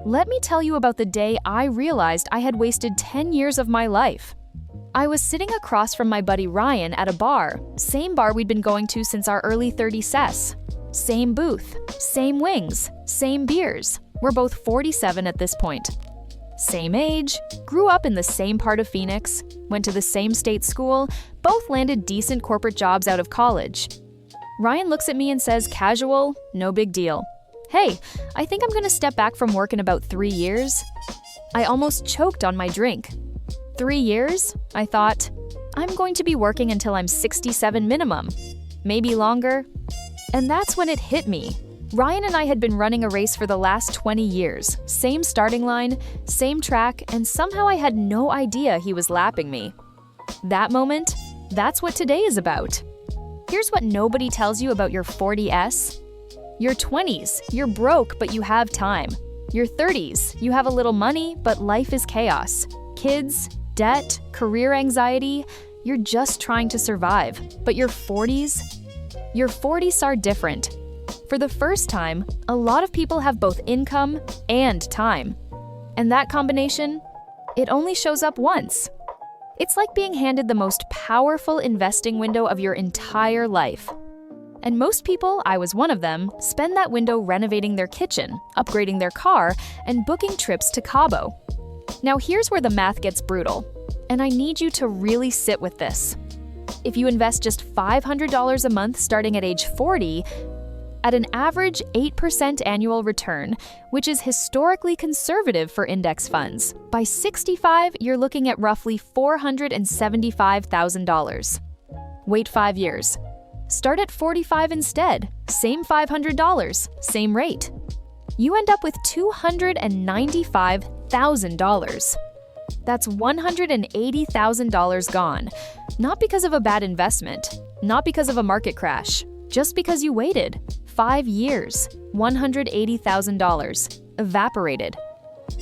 Let me tell you about the day I realized I had wasted 10 years of my life. I was sitting across from my buddy Ryan at a bar, same bar we'd been going to since our early 30s cess. Same booth, same wings, same beers. We're both 47 at this point. Same age, grew up in the same part of Phoenix, went to the same state school, both landed decent corporate jobs out of college. Ryan looks at me and says, casual, no big deal. Hey, I think I'm gonna step back from work in about 3 years. I almost choked on my drink. 3 years? I thought, I'm going to be working until I'm 67 minimum, maybe longer. And that's when it hit me. Ryan and I had been running a race for the last 20 years, same starting line, same track, and somehow I had no idea he was lapping me. That moment, that's what today is about. Here's what nobody tells you about your 40s. Your 20s, you're broke, but you have time. Your 30s, you have a little money, but life is chaos. Kids, debt, career anxiety, you're just trying to survive. But your 40s are different. For the first time, a lot of people have both income and time. And that combination, it only shows up once. It's like being handed the most powerful investing window of your entire life. And most people, I was one of them, spend that window renovating their kitchen, upgrading their car, and booking trips to Cabo. Now here's where the math gets brutal, and I need you to really sit with this. If you invest just $500 a month starting at age 40, at an average 8% annual return, which is historically conservative for index funds, by 65, you're looking at roughly $475,000. Wait 5 years. Start at 45 instead, same $500, same rate. You end up with $295,000. That's $180,000 gone, not because of a bad investment, not because of a market crash, just because you waited. 5 years, $180,000, evaporated.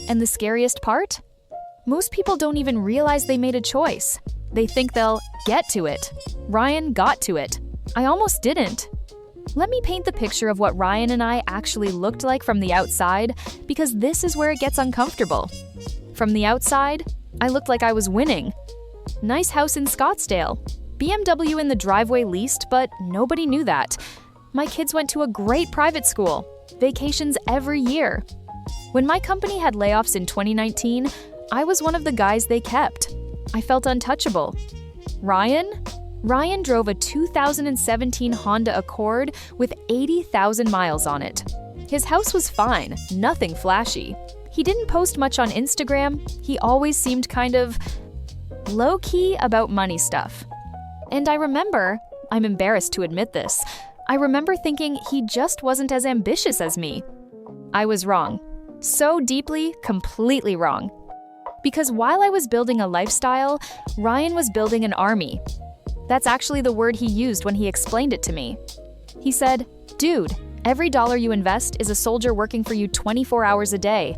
And the scariest part? Most people don't even realize they made a choice. They think they'll get to it. Ryan got to it. I almost didn't. Let me paint the picture of what Ryan and I actually looked like from the outside, because this is where it gets uncomfortable. From the outside, I looked like I was winning. Nice house in Scottsdale. BMW in the driveway leased, but nobody knew that. My kids went to a great private school. Vacations every year. When my company had layoffs in 2019, I was one of the guys they kept. I felt untouchable. Ryan drove a 2017 Honda Accord with 80,000 miles on it. His house was fine, nothing flashy. He didn't post much on Instagram. He always seemed kind of low-key about money stuff. And I remember, I'm embarrassed to admit this, I remember thinking he just wasn't as ambitious as me. I was wrong. So deeply, completely wrong. Because while I was building a lifestyle, Ryan was building an army. That's actually the word he used when he explained it to me. He said, dude, every dollar you invest is a soldier working for you 24 hours a day.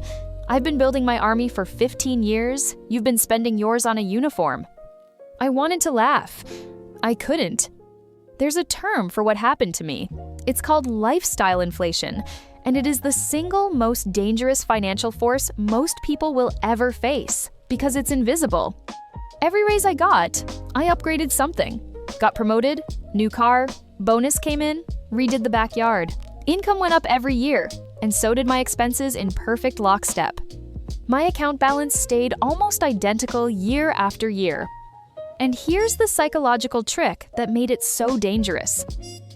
I've been building my army for 15 years. You've been spending yours on a uniform. I wanted to laugh. I couldn't. There's a term for what happened to me. It's called lifestyle inflation, and it is the single most dangerous financial force most people will ever face because it's invisible. Every raise I got, I upgraded something. Got promoted, new car, bonus came in, redid the backyard. Income went up every year, and so did my expenses in perfect lockstep. My account balance stayed almost identical year after year. And here's the psychological trick that made it so dangerous.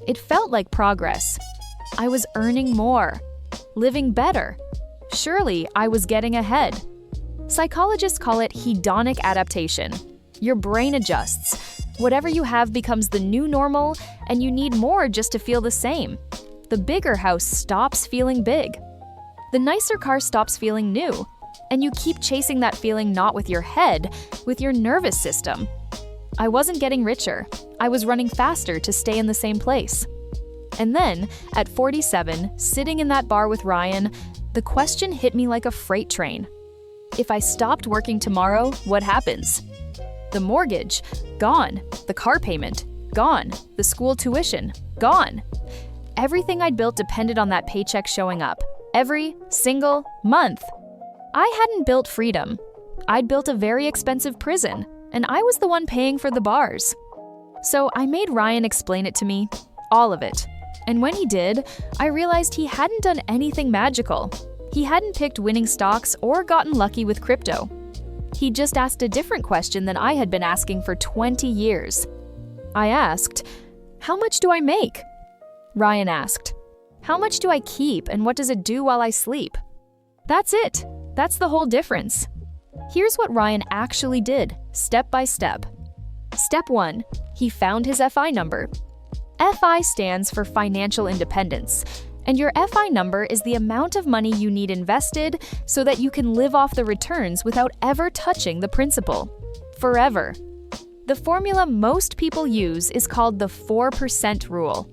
It felt like progress. I was earning more, living better. Surely I was getting ahead. Psychologists call it hedonic adaptation. Your brain adjusts. Whatever you have becomes the new normal, and you need more just to feel the same. The bigger house stops feeling big. The nicer car stops feeling new. And you keep chasing that feeling not with your head, with your nervous system. I wasn't getting richer. I was running faster to stay in the same place. And then, at 47, sitting in that bar with Ryan, the question hit me like a freight train. If I stopped working tomorrow, what happens? The mortgage, gone. The car payment, gone. The school tuition, gone. Everything I'd built depended on that paycheck showing up. Every single month. I hadn't built freedom. I'd built a very expensive prison, and I was the one paying for the bars. So I made Ryan explain it to me, all of it. And when he did, I realized he hadn't done anything magical. He hadn't picked winning stocks or gotten lucky with crypto. He just asked a different question than I had been asking for 20 years. I asked, "How much do I make?" Ryan asked, "How much do I keep and what does it do while I sleep?" That's it. That's the whole difference. Here's what Ryan actually did, step by step. Step 1, he found his FI number. FI stands for financial independence, and your FI number is the amount of money you need invested so that you can live off the returns without ever touching the principal. Forever. The formula most people use is called the 4% rule.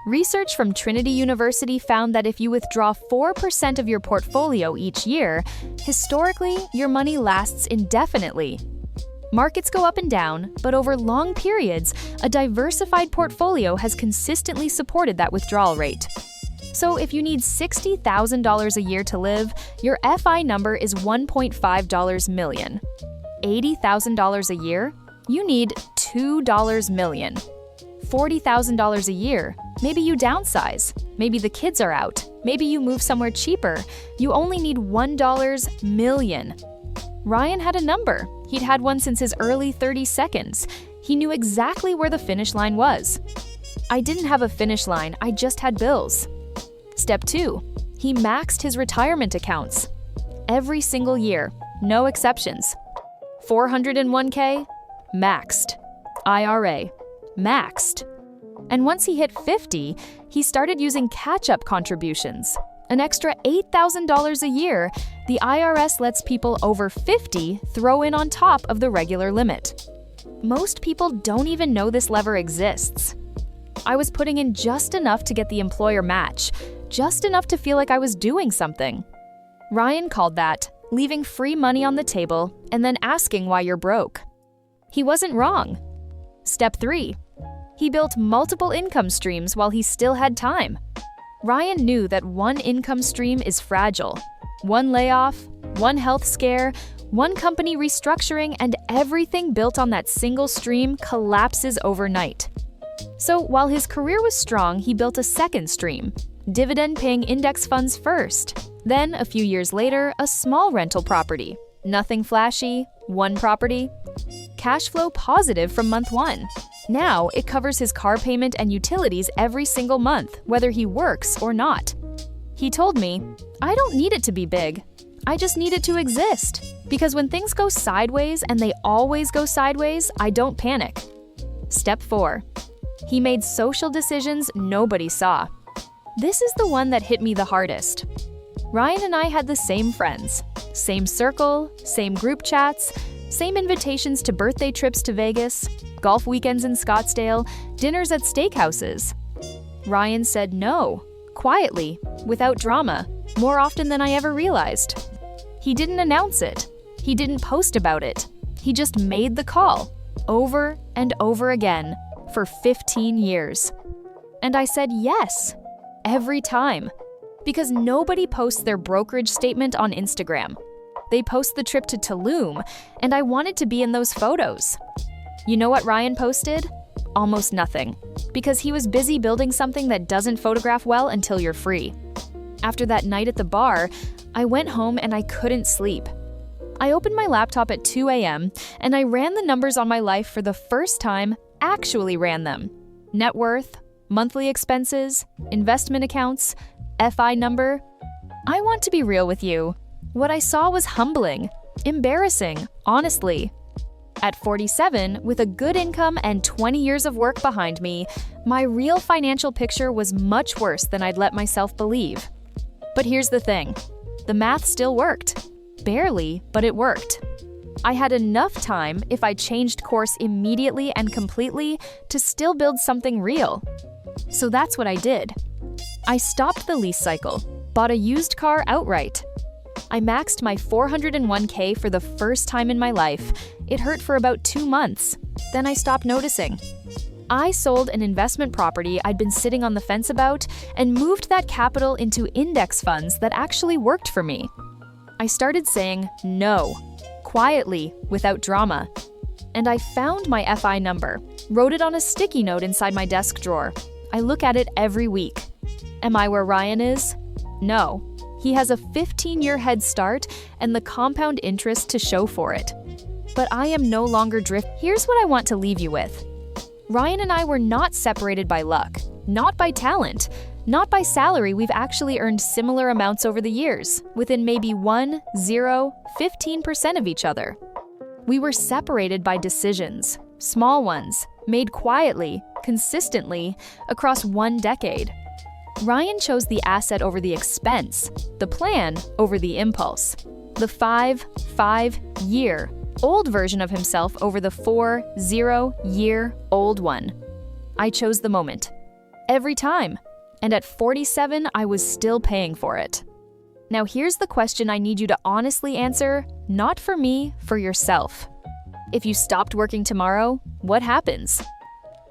Research from Trinity University found that if you withdraw 4% of your portfolio each year, historically, your money lasts indefinitely. Markets go up and down, but over long periods, a diversified portfolio has consistently supported that withdrawal rate. So if you need $60,000 a year to live, your FI number is $1.5 million. $80,000 a year? You need $2 million. $40,000 a year? Maybe you downsize. Maybe the kids are out. Maybe you move somewhere cheaper. You only need $1 million. Ryan had a number. He'd had one since his early 30 seconds. He knew exactly where the finish line was. I didn't have a finish line, I just had bills. Step 2, he maxed his retirement accounts. Every single year, no exceptions. 401k, maxed. IRA, maxed. And once he hit 50, he started using catch-up contributions. An extra $8,000 a year, the IRS lets people over 50 throw in on top of the regular limit. Most people don't even know this lever exists. I was putting in just enough to get the employer match, just enough to feel like I was doing something. Ryan called that leaving free money on the table and then asking why you're broke. He wasn't wrong. Step 3. He built multiple income streams while he still had time. Ryan knew that one income stream is fragile. One layoff, one health scare, one company restructuring, and everything built on that single stream collapses overnight. So while his career was strong, he built a second stream, dividend-paying index funds first. Then, a few years later, a small rental property. Nothing flashy, one property. Cash flow positive from month 1. Now, it covers his car payment and utilities every single month, whether he works or not. He told me, "I don't need it to be big. I just need it to exist. Because when things go sideways, and they always go sideways, I don't panic." Step 4. He made social decisions nobody saw. This is the one that hit me the hardest. Ryan and I had the same friends, same circle, same group chats, same invitations to birthday trips to Vegas, golf weekends in Scottsdale, dinners at steakhouses. Ryan said no, quietly, without drama, more often than I ever realized. He didn't announce it. He didn't post about it. He just made the call, over and over again, for 15 years. And I said yes, every time. Because nobody posts their brokerage statement on Instagram. They post the trip to Tulum, and I wanted to be in those photos. You know what Ryan posted? Almost nothing. Because he was busy building something that doesn't photograph well until you're free. After that night at the bar, I went home and I couldn't sleep. I opened my laptop at 2 a.m. and I ran the numbers on my life for the first time, actually ran them. Net worth, monthly expenses, investment accounts, FI number. I want to be real with you. What I saw was humbling, embarrassing, honestly. At 47, with a good income and 20 years of work behind me, my real financial picture was much worse than I'd let myself believe. But here's the thing. The math still worked. Barely, but it worked. I had enough time, if I changed course immediately and completely, to still build something real. So that's what I did. I stopped the lease cycle, bought a used car outright. I maxed my 401k for the first time in my life. It hurt for about 2 months. Then I stopped noticing. I sold an investment property I'd been sitting on the fence about and moved that capital into index funds that actually worked for me. I started saying no, quietly, without drama. And I found my FI number, wrote it on a sticky note inside my desk drawer. I look at it every week. Am I where Ryan is? No. He has a 15-year head start and the compound interest to show for it. But I am no longer Here's what I want to leave you with. Ryan and I were not separated by luck, not by talent, not by salary. We've actually earned similar amounts over the years, within maybe 1, 0, 15% of each other. We were separated by decisions, small ones, made quietly, consistently, across 1 decade. Ryan chose the asset over the expense, the plan over the impulse, the 5-year old version of himself over the 4-0-year old one. I chose the moment. Every time. And at 47, I was still paying for it. Now here's the question I need you to honestly answer, not for me, for yourself. If you stopped working tomorrow, what happens?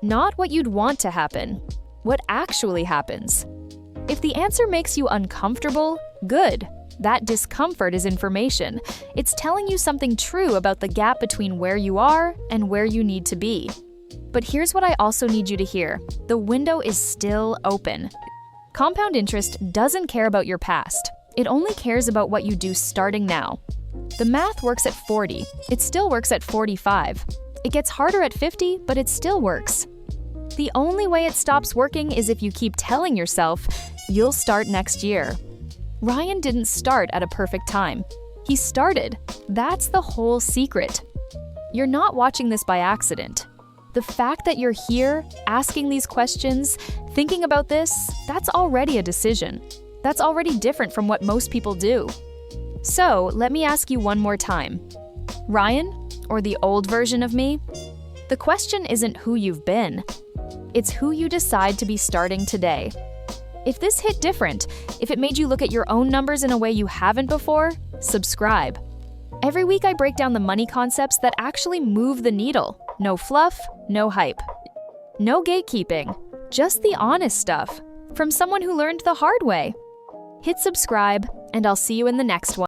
Not what you'd want to happen. What actually happens? If the answer makes you uncomfortable, good. That discomfort is information. It's telling you something true about the gap between where you are and where you need to be. But here's what I also need you to hear. The window is still open. Compound interest doesn't care about your past. It only cares about what you do starting now. The math works at 40. It still works at 45. It gets harder at 50, but it still works. The only way it stops working is if you keep telling yourself, you'll start next year. Ryan didn't start at a perfect time. He started. That's the whole secret. You're not watching this by accident. The fact that you're here, asking these questions, thinking about this, that's already a decision. That's already different from what most people do. So, let me ask you one more time. Ryan, or the old version of me? The question isn't who you've been. It's who you decide to be starting today. If this hit different, if it made you look at your own numbers in a way you haven't before, subscribe. Every week I break down the money concepts that actually move the needle. No fluff, no hype. No gatekeeping, just the honest stuff from someone who learned the hard way. Hit subscribe, and I'll see you in the next one.